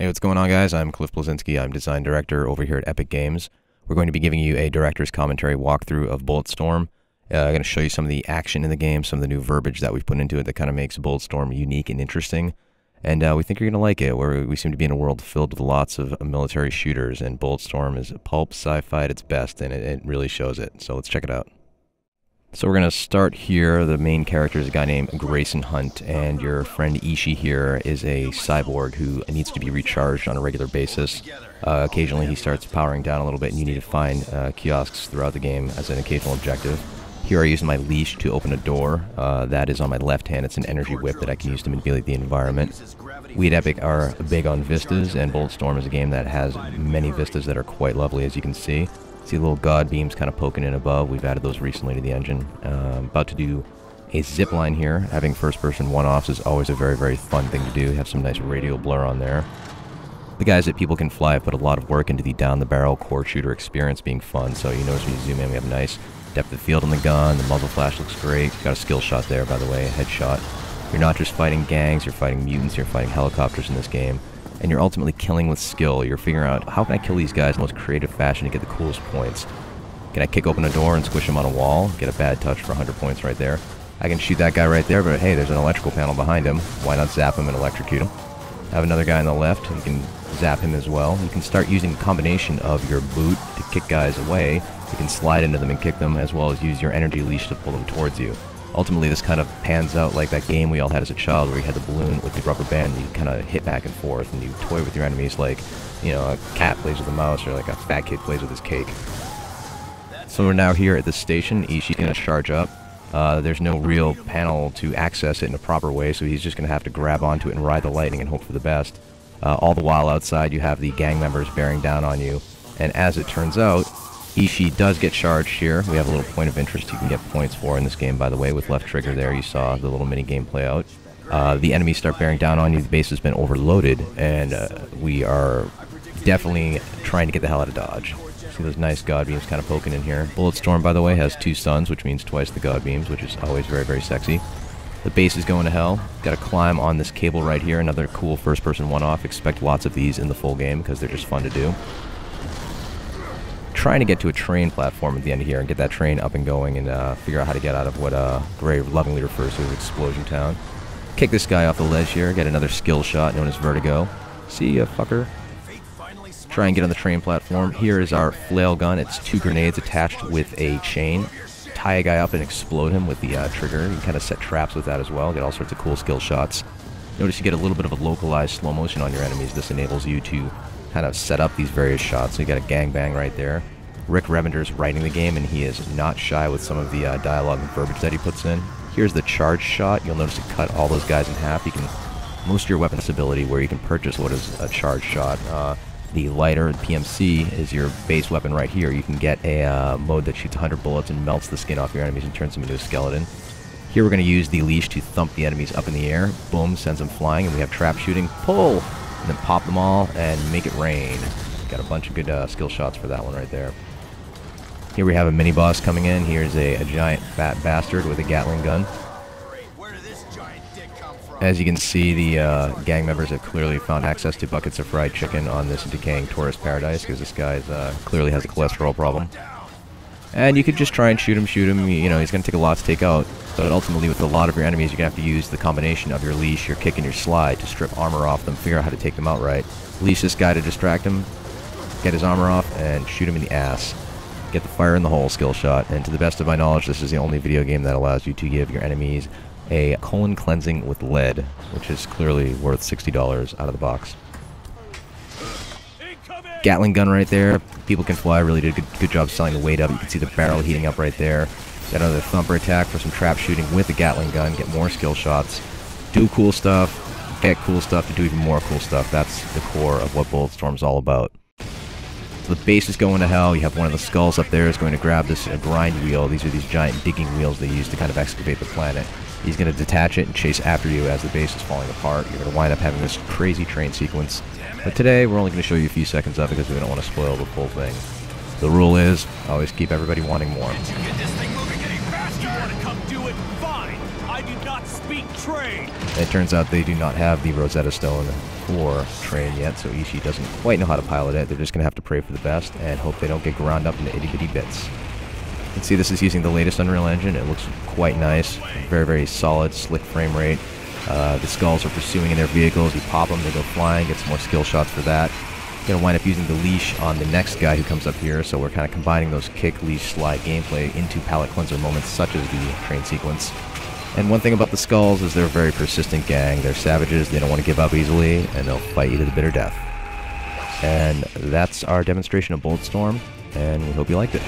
Hey, what's going on, guys? I'm Bleszinski. I'm design director over here at Epic Games. We're going to be giving you a director's commentary walkthrough of Bulletstorm. I'm going to show you some of the action in the game, some of the new verbiage that we've put into it that kind of makes Bulletstorm unique and interesting. And we think you're going to like it, where we seem to be in a world filled with lots of military shooters, and Bulletstorm is pulp sci-fi at its best, and it really shows it. So let's check it out. So we're going to start here. The main character is a guy named Grayson Hunt, and your friend Ishii here is a cyborg who needs to be recharged on a regular basis. Occasionally he starts powering down a little bit, and you need to find kiosks throughout the game as an occasional objective. Here I use my leash to open a door. That is on my left hand. It's an energy whip that I can use to manipulate the environment. We at Epic are big on vistas, and Bulletstorm is a game that has many vistas that are quite lovely, as you can see. See little god beams kind of poking in above. We've added those recently to the engine. About to do a zip line here. Having first-person one-offs is always a very, very fun thing to do. Have some nice radial blur on there. The guys at People Can Fly have put a lot of work into the down-the-barrel core shooter experience being fun. So you notice when you zoom in, we have a nice depth of field on the gun. The muzzle flash looks great. Got a skill shot there, by the way, a headshot. You're not just fighting gangs, you're fighting mutants, you're fighting helicopters in this game. And you're ultimately killing with skill. You're figuring out, how can I kill these guys in the most creative fashion to get the coolest points? Can I kick open a door and squish him on a wall? Get a bad touch for 100 points right there. I can shoot that guy right there, but hey, there's an electrical panel behind him. Why not zap him and electrocute him? Have another guy on the left, you can zap him as well. You can start using a combination of your boot to kick guys away. You can slide into them and kick them, as well as use your energy leash to pull them towards you. Ultimately, this kind of pans out like that game we all had as a child where you had the balloon with the rubber band and you kind of hit back and forth and you toy with your enemies like, you know, a cat plays with a mouse or like a fat kid plays with his cake. So we're now here at the station. Ishii's going to charge up. There's no real panel to access it in a proper way, so he's just going to have to grab onto it and ride the lightning and hope for the best. All the while outside you have the gang members bearing down on you, and as it turns out, Ishii does get charged here. We have a little point of interest you can get points for in this game, by the way, with left trigger there. You saw the little mini game play out. The enemies start bearing down on you. The base has been overloaded, and we are definitely trying to get the hell out of Dodge. See those nice god beams kind of poking in here. Bulletstorm, by the way, has 2 suns, which means twice the god beams, which is always very, very sexy. The base is going to hell. Got to climb on this cable right here. Another cool first-person one-off. Expect lots of these in the full game because they're just fun to do. Trying to get to a train platform at the end of here and get that train up and going and figure out how to get out of what Gray lovingly refers to as Explosion Town. Kick this guy off the ledge here, get another skill shot known as Vertigo. See ya, fucker. Try and get on the train platform. Here is our flail gun. It's 2 grenades attached with a chain. Tie a guy up and explode him with the trigger. You can kind of set traps with that as well. Get all sorts of cool skill shots. Notice you get a little bit of a localized slow motion on your enemies. This enables you to kind of set up these various shots. So you got a gangbang right there. Rick Revender's writing the game, and he is not shy with some of the dialogue and verbiage that he puts in. Here's the charge shot. You'll notice it cut all those guys in half. You can most of your weapons ability where you can purchase what is a charge shot. The lighter, the PMC, is your base weapon right here. You can get a mode that shoots 100 bullets and melts the skin off your enemies and turns them into a skeleton. Here we're going to use the leash to thump the enemies up in the air. Boom, sends them flying, and we have trap shooting. Pull! And then pop them all and make it rain. Got a bunch of good skill shots for that one right there. Here we have a mini-boss coming in. Here's a giant fat bastard with a Gatling gun. As you can see, the gang members have clearly found access to buckets of fried chicken on this decaying tourist paradise because this guy clearly has a cholesterol problem. And you could just try and shoot him. You know, he's going to take a lot to take out. But ultimately, with a lot of your enemies, you're going to have to use the combination of your leash, your kick, and your slide to strip armor off them, figure out how to take them out right. Leash this guy to distract him, get his armor off, and shoot him in the ass. Get the fire in the hole skill shot. And to the best of my knowledge, this is the only video game that allows you to give your enemies a colon cleansing with lead, which is clearly worth $60 out of the box. Gatling gun right there. People Can Fly really did a good job selling the weight up. You can see the barrel heating up right there. Got another thumper attack for some trap shooting with the Gatling gun. Get more skill shots. Do cool stuff. Get cool stuff to do even more cool stuff. That's the core of what Bulletstorm's all about. So the base is going to hell. You have one of the skulls up there is going to grab this grind wheel. These are these giant digging wheels they use to kind of excavate the planet. He's going to detach it and chase after you as the base is falling apart. You're going to wind up having this crazy train sequence. But today, we're only going to show you a few seconds of it because we don't want to spoil the full thing. The rule is, always keep everybody wanting more. Did you get this thing moving any faster? You want to come do it? Fine. I I do not speak train. It turns out they do not have the Rosetta Stone for train yet, so Ishii doesn't quite know how to pilot it. They're just going to have to pray for the best and hope they don't get ground up into itty-bitty bits. You can see this is using the latest Unreal Engine. It looks quite nice. Very, very solid, slick frame rate. The skulls are pursuing in their vehicles. You pop them, they go flying, get some more skill shots for that. Going to wind up using the leash on the next guy who comes up here, so we're kind of combining those kick, leash, slide gameplay into palate cleanser moments such as the train sequence. And one thing about the skulls is they're a very persistent gang. They're savages, they don't want to give up easily, and they'll fight you to the bitter death. And that's our demonstration of Bulletstorm, and we hope you liked it.